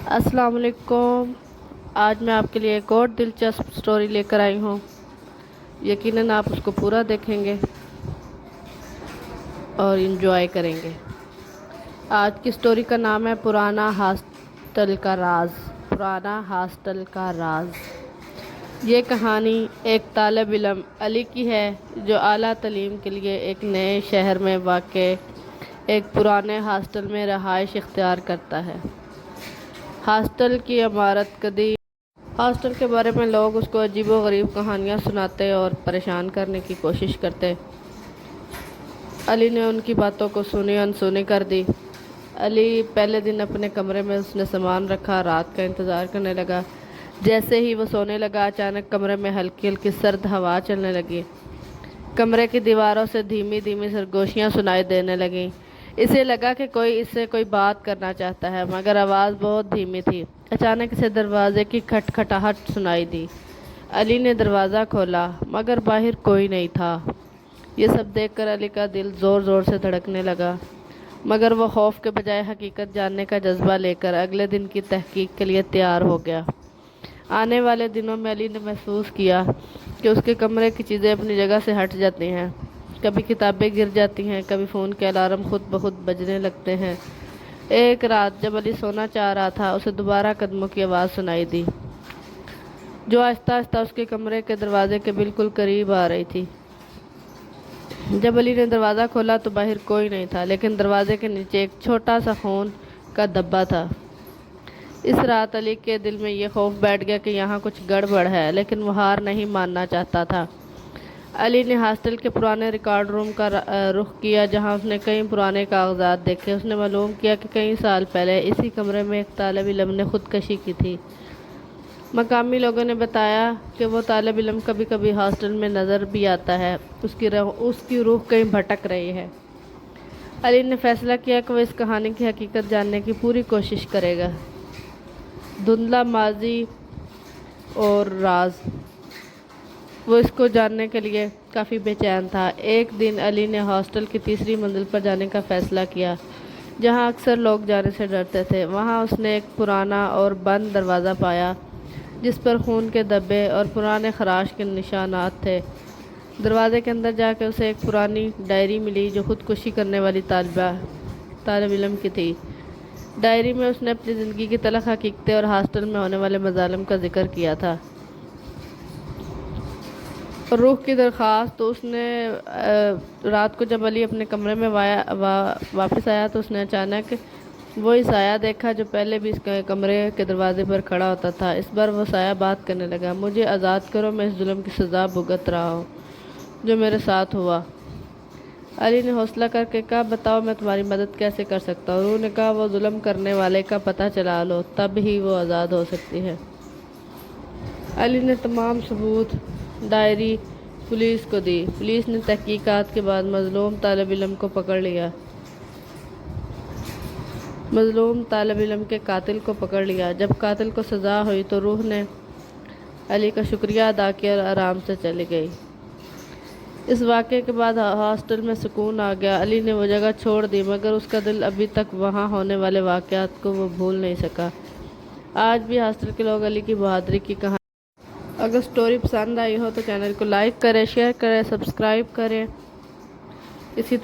अस्सलाम वालेकुम। आज मैं आपके लिए एक और दिलचस्प स्टोरी लेकर आई हूँ। यकीनन आप उसको पूरा देखेंगे और इन्जॉय करेंगे। आज की स्टोरी का नाम है पुराना हॉस्टल का राज। पुराना हॉस्टल का राज। ये कहानी एक तालिब इल्म अली की है जो आला तालीम के लिए एक नए शहर में वाक़े एक पुराने हॉस्टल में रहाइश इख्तियार करता है। हॉस्टल की इमारत कदीम। हॉस्टल के बारे में लोग उसको अजीबो-गरीब कहानियाँ सुनाते और परेशान करने की कोशिश करते। अली ने उनकी बातों को सुनी अनसुनी कर दी। अली पहले दिन अपने कमरे में उसने सामान रखा, रात का इंतज़ार करने लगा। जैसे ही वो सोने लगा, अचानक कमरे में हल्की हल्की सर्द हवा चलने लगी। कमरे की दीवारों से धीमी धीमी सरगोशियाँ सुनाई देने लगीं। इसे लगा कि कोई इससे कोई बात करना चाहता है, मगर आवाज़ बहुत धीमी थी। अचानक इसे दरवाज़े की खटखटाहट सुनाई दी। अली ने दरवाज़ा खोला, मगर बाहर कोई नहीं था। ये सब देखकर अली का दिल ज़ोर ज़ोर से धड़कने लगा, मगर वो खौफ के बजाय हकीकत जानने का जज्बा लेकर अगले दिन की तहकीक के लिए तैयार हो गया। आने वाले दिनों में अली ने महसूस किया कि उसके कमरे की चीज़ें अपनी जगह से हट जाती हैं। कभी किताबें गिर जाती हैं, कभी फ़ोन के अलार्म खुद ब खुद बजने लगते हैं। एक रात जब अली सोना चाह रहा था, उसे दोबारा कदमों की आवाज़ सुनाई दी, जो आहिस्ता आहिस्ता उसके कमरे के दरवाजे के बिल्कुल करीब आ रही थी। जब अली ने दरवाज़ा खोला तो बाहर कोई नहीं था, लेकिन दरवाजे के नीचे एक छोटा सा खून का धब्बा था। इस रात अली के दिल में ये खौफ बैठ गया कि यहाँ कुछ गड़बड़ है, लेकिन वो हार नहीं मानना चाहता था। अली ने हॉस्टल के पुराने रिकॉर्ड रूम का रुख किया, जहाँ उसने कई पुराने कागजात देखे। उसने मालूम किया कि कई साल पहले इसी कमरे में एक तालिब इल्म ने खुदकशी की थी। मकामी लोगों ने बताया कि वो तालिब इल्म कभी कभी हॉस्टल में नज़र भी आता है। उसकी रूह कहीं भटक रही है। अली ने फैसला किया कि वो इस कहानी की हकीकत जानने की पूरी कोशिश करेगा। धुंधला माजी और राज, वो इसको जानने के लिए काफ़ी बेचैन था। एक दिन अली ने हॉस्टल की तीसरी मंजिल पर जाने का फ़ैसला किया, जहां अक्सर लोग जाने से डरते थे। वहां उसने एक पुराना और बंद दरवाज़ा पाया, जिस पर खून के धब्बे और पुराने खराश के निशानात थे। दरवाजे के अंदर जाकर उसे एक पुरानी डायरी मिली, जो खुदकुशी करने वाली तालिब इल्म की थी। डायरी में उसने अपनी ज़िंदगी की तलख़ हकीकतें और हॉस्टल में होने वाले मज़ालिम का जिक्र किया था। रूह की दरख्वास्त। तो उसने रात को जब अली अपने कमरे में वापस आया तो उसने अचानक वही साया देखा जो पहले भी इस कमरे के दरवाजे पर खड़ा होता था। इस बार वो साया बात करने लगा, मुझे आज़ाद करो, मैं इस जुल्म की सज़ा भुगत रहा हूँ जो मेरे साथ हुआ। अली ने हौसला करके कहा, बताओ मैं तुम्हारी मदद कैसे कर सकता हूँ। रूह ने कहा, वो जुल्म करने वाले का पता चला लो, तब ही वो आज़ाद हो सकती है। अली ने तमाम सबूत डायरी पुलिस को दी। पुलिस ने तहकीकात के बाद मज़लूम तालिब इल्म को पकड़ लिया। मज़लूम तालिब इल्म के कातिल को पकड़ लिया। जब कातिल को सज़ा हुई तो रूह ने अली का शुक्रिया अदा किया और आराम से चली गई। इस वाक़े के बाद हॉस्टल में सुकून आ गया। अली ने वो जगह छोड़ दी, मगर उसका दिल अभी तक वहाँ होने वाले वाक़यात को वो भूल नहीं सका। आज भी हॉस्टल के लोग अली की बहादुरी की कहानी। अगर स्टोरी पसंद आई हो तो चैनल को लाइक करें, शेयर करें, सब्सक्राइब करें। इसी